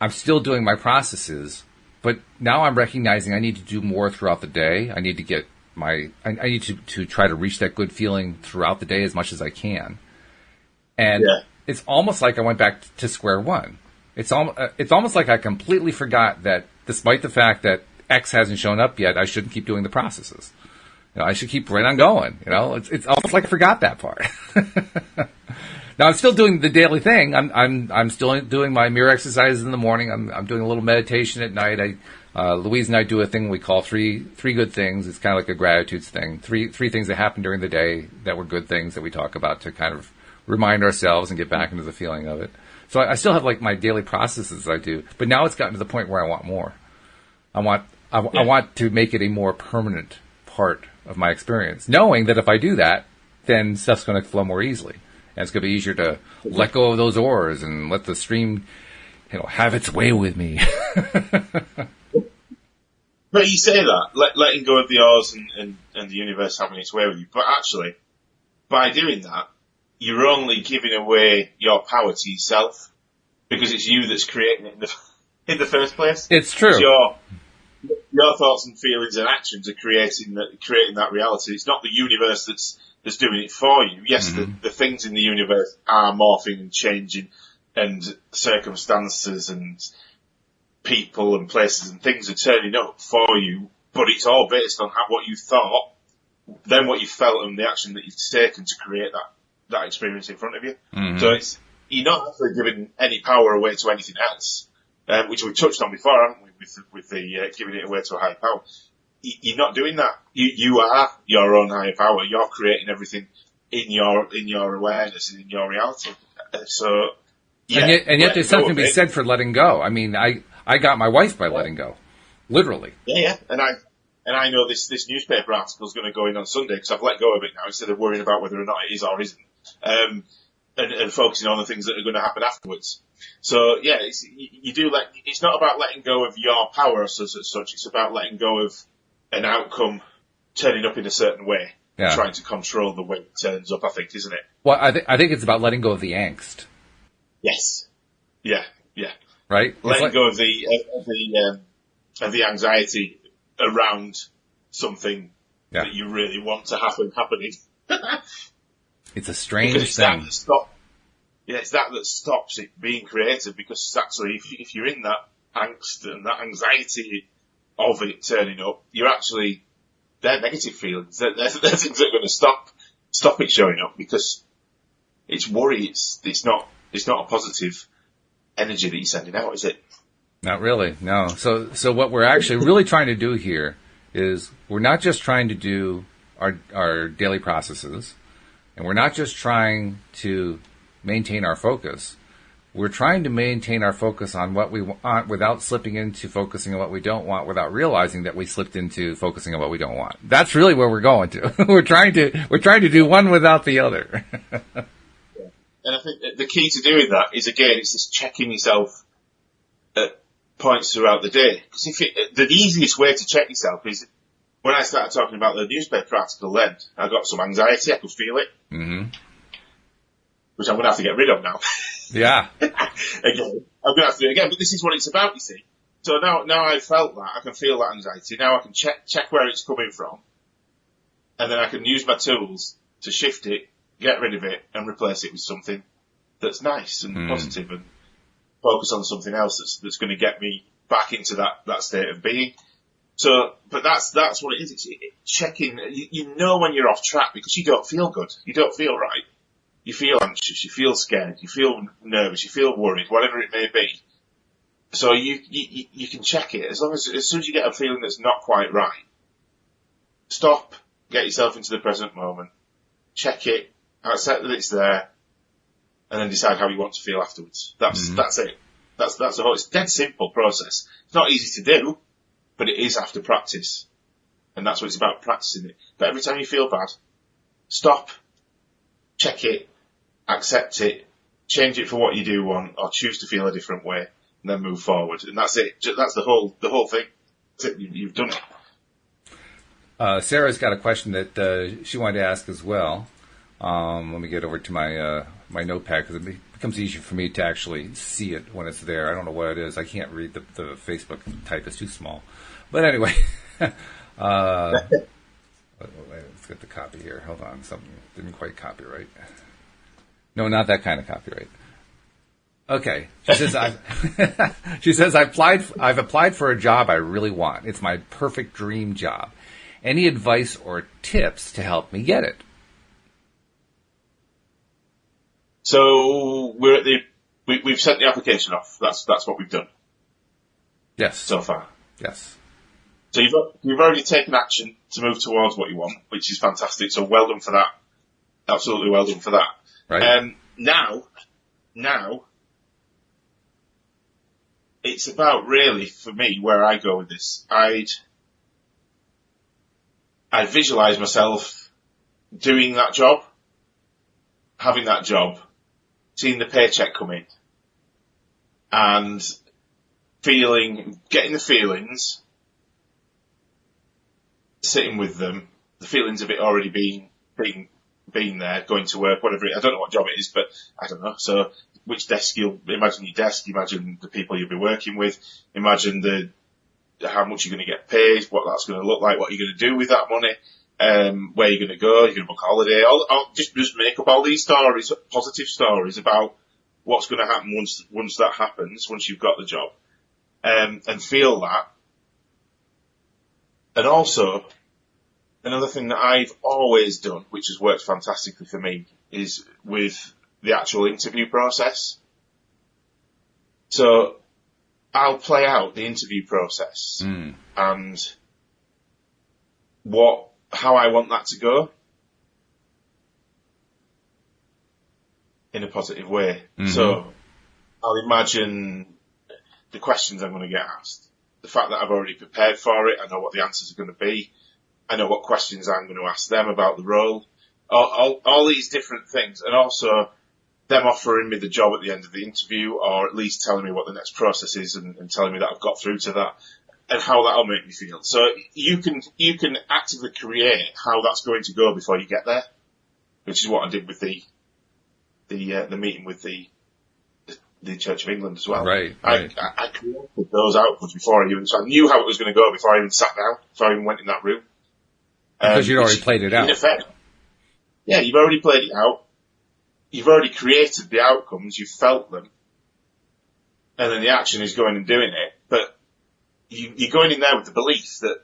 I'm still doing my processes, but now I'm recognizing I need to do more throughout the day. I need to get I need to try to reach that good feeling throughout the day as much as I can. And It's almost like I went back to square one. It's almost like I completely forgot that despite the fact that X hasn't shown up yet, I shouldn't keep doing the processes. I should keep right on going. It's almost like I forgot that part. Now I'm still doing the daily thing. I'm still doing my mirror exercises in the morning. I'm doing a little meditation at night. Louise and I do a thing we call three good things. It's kind of like a gratitudes thing. Three things that happened during the day that were good things that we talk about to kind of remind ourselves and get back into the feeling of it. So I still have like my daily processes I do, but now it's gotten to the point where I want more. I want to make it a more permanent part of my experience, knowing that if I do that, then stuff's going to flow more easily. And it's going to be easier to let go of those oars and let the stream, have its way with me. But you say that, letting go of the oars and the universe having its way with you. But actually, by doing that, you're only giving away your power to yourself because it's you that's creating it in the first place. It's true. Your thoughts and feelings and actions are creating that reality. It's not the universe that's doing it for you. Yes, the things in the universe are morphing and changing, and circumstances and people and places and things are turning up for you, but it's all based on what you thought, then what you felt, and the action that you've taken to create that experience in front of you. Mm-hmm. So you're not actually giving any power away to anything else, which we touched on before, haven't we, with the giving it away to a higher power. You're not doing that. You are your own higher power. You're creating everything in your awareness and in your reality. So, yeah. And yet there's something to be said for letting go. I mean, I got my wife by letting go. Literally. Yeah. And I know this newspaper article is going to go in on Sunday because I've let go of it now instead of worrying about whether or not it is or isn't. And focusing on the things that are going to happen afterwards. So yeah, it's not about letting go of your power as such. It's about letting go of an outcome turning up in a certain way, trying to control the way it turns up, I think, isn't it? Well, I think it's about letting go of the angst. Yes. Yeah. Right? Letting go of the anxiety around something that you really want to happening. It's a strange thing. It's that stops it being creative, because actually if you're in that angst and that anxiety of it turning up, they're negative feelings. They're things that are going to stop it showing up, because it's worry. It's not a positive energy that you're sending out, is it? Not really, no. So what we're actually really trying to do here is we're not just trying to do our daily processes, and we're not just trying to maintain our focus. We're trying to maintain our focus on what we want without slipping into focusing on what we don't want, without realizing that we slipped into focusing on what we don't want. That's really where we're going to. We're trying to do one without the other. And I think the key to doing that is, again, it's just checking yourself at points throughout the day. Because the easiest way to check yourself is when I started talking about the newspaper article then, I got some anxiety, I could feel it. Mm-hmm. Which I'm going to have to get rid of now. Yeah. Again, I'm going to have to do it again, but this is what it's about, you see. So now I've felt that, I can feel that anxiety. Now I can check where it's coming from. And then I can use my tools to shift it, get rid of it, and replace it with something that's nice and positive, and focus on something else that's going to get me back into that state of being. So, but that's what it is. It's checking, you know when you're off track because you don't feel good. You don't feel right. You feel anxious, you feel scared, you feel nervous, you feel worried, whatever it may be. So you can check it. As soon as you get a feeling that's not quite right, stop, get yourself into the present moment, check it, accept that it's there, and then decide how you want to feel afterwards. That's it. That's the whole, it's a dead simple process. It's not easy to do, but it is after practice. And that's what it's about, practicing it. But every time you feel bad, stop, check it, accept it, change it for what you do want, or choose to feel a different way, and then move forward. And that's it. That's the whole thing. That's it. You've done it. Sarah's got a question that she wanted to ask as well. Let me get over to my notepad because it becomes easier for me to actually see it when it's there. I don't know what it is. I can't read the Facebook type. It's too small. But anyway, let's get the copy here. Hold on. Something didn't quite copyright. No, not that kind of copyright. Okay. She says, I've applied for a job I really want. It's my perfect dream job. Any advice or tips to help me get it? So we've sent the application off. That's what we've done. Yes. So far. Yes. So you've already taken action to move towards what you want, which is fantastic. So well done for that. Absolutely well done for that. Right. Now, it's about really, for me, where I go with this. I'd visualize myself doing that job, having that job, seeing the paycheck come in, and getting the feelings, sitting with them, the feelings of it already being there, going to work, whatever I don't know what job it is, but I don't know. So which desk imagine your desk, imagine the people you'll be working with, imagine how much you're going to get paid, what that's going to look like, what you're going to do with that money, where you're going to go, you're going to book a holiday, just make up all these stories, positive stories about what's going to happen once that happens, once you've got the job, and feel that. And also, another thing that I've always done, which has worked fantastically for me, is with the actual interview process. So I'll play out the interview process and how I want that to go in a positive way. Mm-hmm. So I'll imagine the questions I'm going to get asked, the fact that I've already prepared for it, I know what the answers are going to be, I know what questions I'm going to ask them about the role, all these different things, and also them offering me the job at the end of the interview, or at least telling me what the next process is and telling me that I've got through to that, and how that'll make me feel. So you can actively create how that's going to go before you get there, which is what I did with the meeting with the Church of England as well. Right. I created those outputs so I knew how it was going to go before I even sat down, before I even went in that room. Because you'd already played it out. In effect, yeah, you've already played it out. You've already created the outcomes, you've felt them, and then the action is going and doing it, but you're going in there with the belief that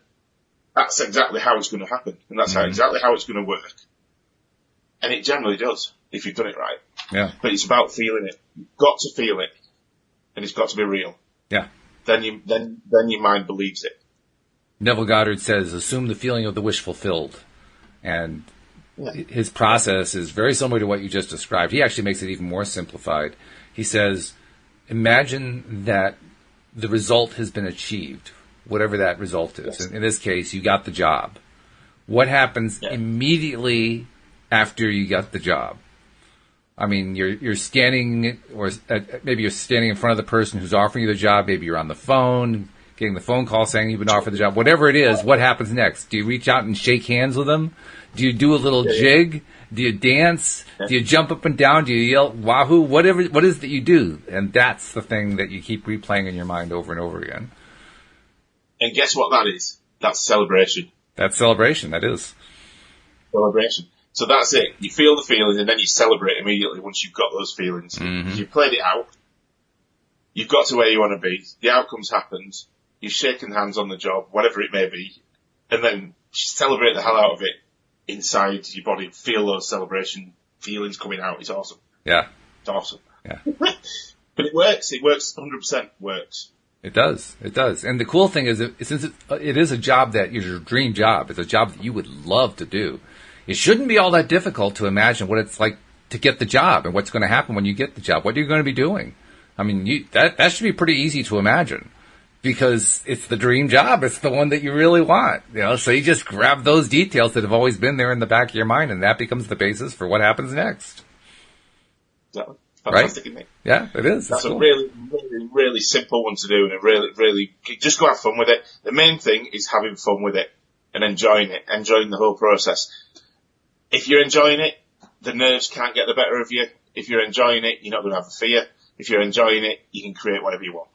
that's exactly how it's going to happen, and that's exactly how it's going to work. And it generally does, if you've done it right. Yeah. But it's about feeling it. You've got to feel it, and it's got to be real. Yeah. then your mind believes it. Neville Goddard says, assume the feeling of the wish fulfilled. And his process is very similar to what you just described. He actually makes it even more simplified. He says, imagine that the result has been achieved, whatever that result is. Yes. In this case, you got the job. What happens immediately after you got the job? I mean, you're standing, or maybe you're standing in front of the person who's offering you the job. Maybe you're on the phone, getting the phone call saying you've been offered the job. Whatever it is, what happens next? Do you reach out and shake hands with them? Do you do a little jig? Do you dance? Do you jump up and down? Do you yell wahoo? What is it that you do? And that's the thing that you keep replaying in your mind over and over again. And guess what that is? That's celebration. That's celebration, that is. Celebration. So that's it. You feel the feelings and then you celebrate immediately once you've got those feelings. Mm-hmm. You've played it out. You've got to where you want to be. The outcome's happened. You've shaken hands on the job, whatever it may be. And then celebrate the hell out of it inside your body. Feel those celebration feelings coming out. It's awesome. Yeah. It's awesome. Yeah. But it works. It works. 100% works. It does. It does. And the cool thing is, since it is a job that is your dream job, it's a job that you would love to do, it shouldn't be all that difficult to imagine what it's like to get the job and what's going to happen when you get the job. What are you going to be doing? I mean, that should be pretty easy to imagine because it's the dream job. It's the one that you really want. So you just grab those details that have always been there in the back of your mind, and that becomes the basis for what happens next. Exactly. Fantastic, isn't it? Yeah, it is. That's cool. a really, really, really simple one to do, and really, just go have fun with it. The main thing is having fun with it and enjoying the whole process. If you're enjoying it, the nerves can't get the better of you. If you're enjoying it, you're not going to have a fear. If you're enjoying it, you can create whatever you want.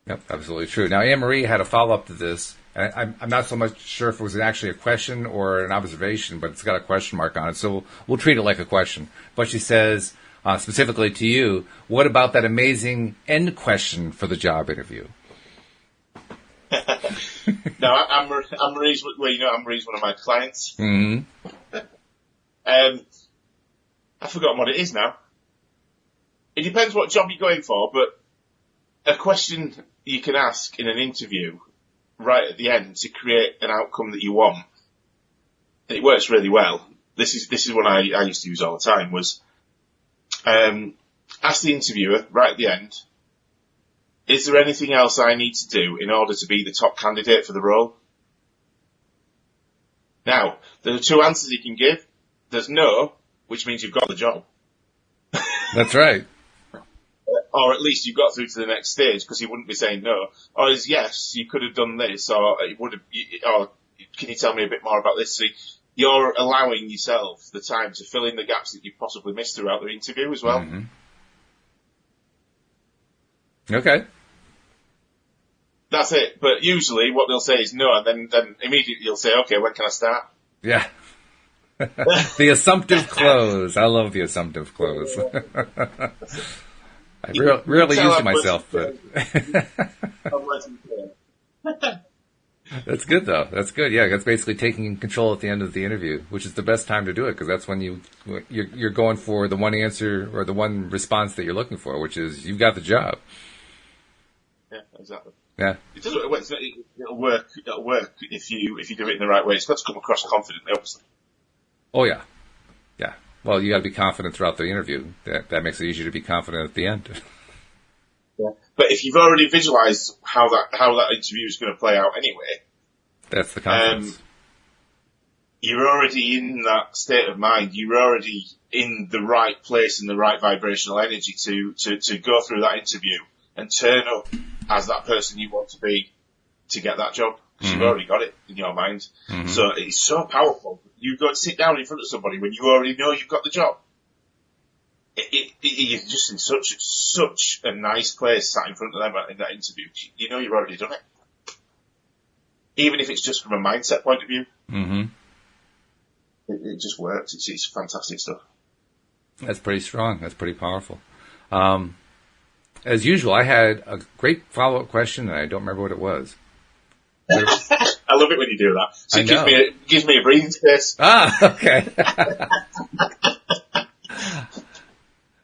Yep, absolutely true. Now, Anne-Marie had a follow-up to this, and I'm not so much sure if it was actually a question or an observation, but it's got a question mark on it, so we'll treat it like a question. But she says, specifically to you, what about that amazing end question for the job interview? No, Anne-Marie's one of my clients. Mm-hmm. I've forgotten what it is now. It depends what job you're going for, but a question you can ask in an interview right at the end to create an outcome that you want. It works really well. This is one I used to use all the time was, ask the interviewer right at the end, is there anything else I need to do in order to be the top candidate for the role? Now, there are two answers you can give. There's no, which means you've got the job. That's right. Or at least you got through to the next stage because he wouldn't be saying no. Or is yes, you could have done this, or it would have, or can you tell me a bit more about this? So you're allowing yourself the time to fill in the gaps that you've possibly missed throughout the interview as well. Mm-hmm. Okay. That's it. But usually what they'll say is no, and then immediately you'll say, okay, when can I start? Yeah. The assumptive close. I love the assumptive close. I rarely use it myself, but that's good though. That's good. Yeah, that's basically taking control at the end of the interview, which is the best time to do it because that's when you're going for the one answer or the one response that you're looking for, which is you've got the job. Yeah, exactly. Yeah. It'll work if you do it in the right way. It's got to come across confidently, obviously. Oh yeah. Yeah. Well, you got to be confident throughout the interview. That makes it easier to be confident at the end. Yeah. But if you've already visualized how that interview is going to play out anyway, that's the confidence. You're already in that state of mind. You're already in the right place and the right vibrational energy to go through that interview and turn up as that person you want to be to get that job. Because you've already got it in your mind. Mm-hmm. So it's so powerful. You go and sit down in front of somebody when you already know you've got the job. You're just in such a nice place sat in front of them in that interview. You know you've already done it. Even if it's just from a mindset point of view. Mm-hmm. It just works. It's fantastic stuff. That's pretty strong. That's pretty powerful. As usual, I had a great follow-up question, and I don't remember what it was. I love it when you do that. So it gives me a breathing space. Okay.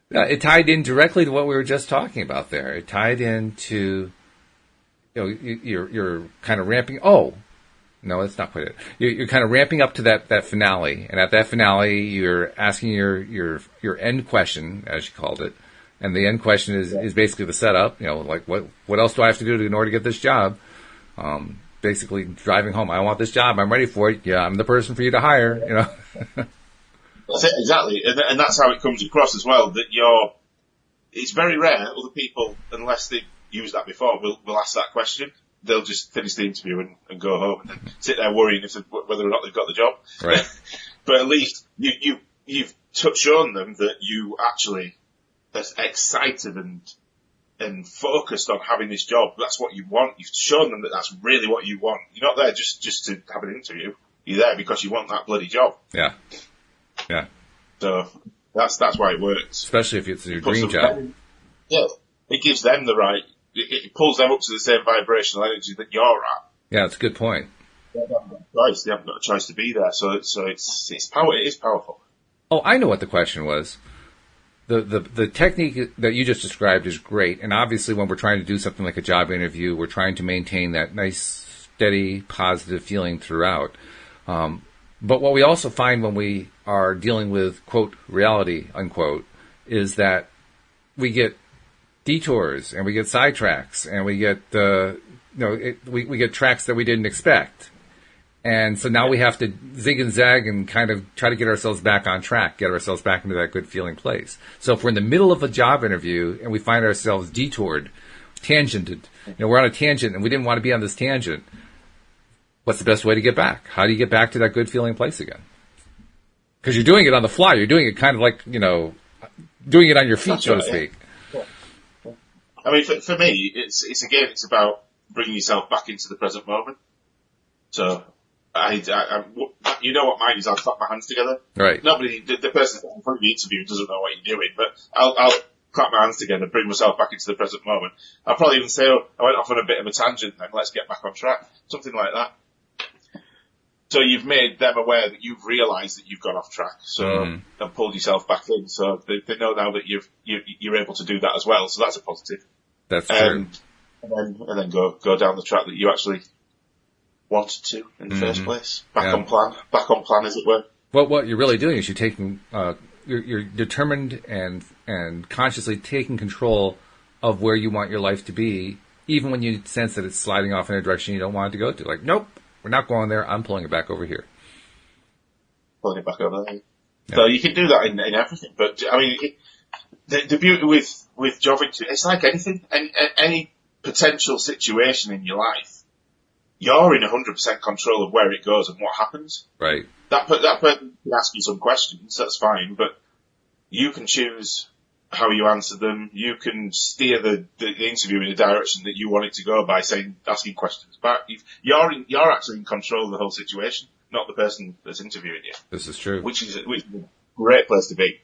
It tied in directly to what we were just talking about there. It tied into you're kind of ramping. Oh, no, that's not quite it. You're kind of ramping up to that finale, and at that finale, you're asking your end question, as you called it, and the end question is basically the setup. Like what else do I have to do in order to get this job? Basically driving home. I want this job. I'm ready for it. Yeah, I'm the person for you to hire. That's it, exactly, and that's how it comes across as well. That it's very rare other people, unless they've used that before, will ask that question. They'll just finish the interview and go home and then sit there worrying whether or not they've got the job. Right. But at least you've shown them that you actually are excited and focused on having this job. That's what you want. You've shown them that that's really what you want. You're not there just to have an interview. You're there because you want that bloody job. Yeah. Yeah. So that's why it works. Especially if it's your dream job. Yeah. It gives them the right. It pulls them up to the same vibrational energy that you're at. Yeah, that's a good point. They haven't got a choice to be there. So it's power. It is powerful. Oh, I know what the question was. The technique that you just described is great, and obviously when we're trying to do something like a job interview, we're trying to maintain that nice, steady, positive feeling throughout. But what we also find when we are dealing with, quote, reality, unquote, is that we get detours and we get sidetracks and we get we get tracks that we didn't expect. And so now we have to zig and zag and kind of try to get ourselves back on track, get ourselves back into that good feeling place. So if we're in the middle of a job interview and we find ourselves detoured, tangented, we're on a tangent and we didn't want to be on this tangent, what's the best way to get back? How do you get back to that good feeling place again? Because you're doing it on the fly. You're doing it kind of like, doing it on your feet, That's so right, to speak. Yeah. I mean, for me, it's about bringing yourself back into the present moment. So, you know what mine is, I'll clap my hands together. Right. The person in front of the interview doesn't know what you're doing, but I'll clap my hands together, bring myself back into the present moment. I'll probably even say, I went off on a bit of a tangent then, let's get back on track. Something like that. So you've made them aware that you've realised that you've gone off track, and pulled yourself back in. So they know now that you're able to do that as well. So that's a positive. That's true. And then go down the track that you actually wanted to in the first place. Back on plan, as it were. Well, what you're really doing is you're taking, you're determined and consciously taking control of where you want your life to be, even when you sense that it's sliding off in a direction you don't want it to go to. Like, nope. We're not going there. I'm pulling it back over here. Pulling it back over there. Yeah. So you can do that in everything. But, I mean, the beauty with job interview, it's like anything. Any potential situation in your life, you're in 100% control of where it goes and what happens. Right. That person can ask you some questions, that's fine, but you can choose how you answer them. You can steer the interview in a direction that you want it to go by asking questions back. You're actually in control of the whole situation, not the person that's interviewing you. This is true. Which is a great place to be.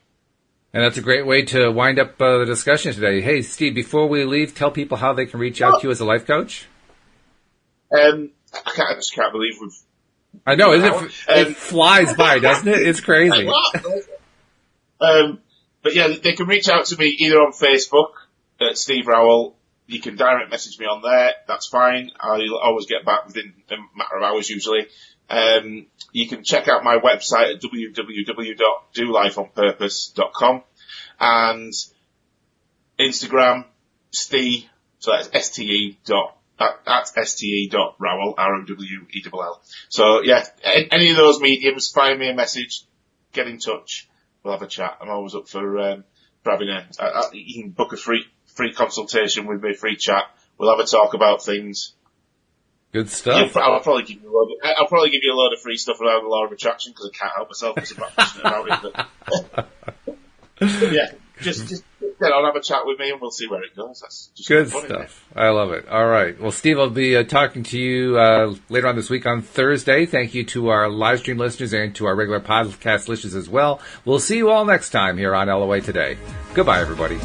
And that's a great way to wind up the discussion today. Hey, Steve, before we leave, tell people how they can reach out to you as a life coach. I just can't believe we've... I know, it flies by, doesn't it? It's crazy. But yeah, they can reach out to me either on Facebook at Steve Rowell. You can direct message me on there. That's fine. I'll always get back within a matter of hours usually. You can check out my website at www.dolifeonpurpose.com and Instagram, Ste, so that's ste.rowell, R-O-W-E-L-L. So yeah, any of those mediums, find me a message, get in touch. We'll have a chat. I'm always up for having you can book a free consultation with me, free chat. We'll have a talk about things. Good stuff. Yeah, I'll probably give you a load of free stuff around the law of attraction because I can't help myself because I'm not passionate about it. But yeah, just get on, have a chat with me, and we'll see where it goes. That's just good fun, stuff. I love it. All right. Well, Steve, I'll be talking to you later on this week on Thursday. Thank you to our live stream listeners and to our regular podcast listeners as well. We'll see you all next time here on LOA Today. Goodbye, everybody.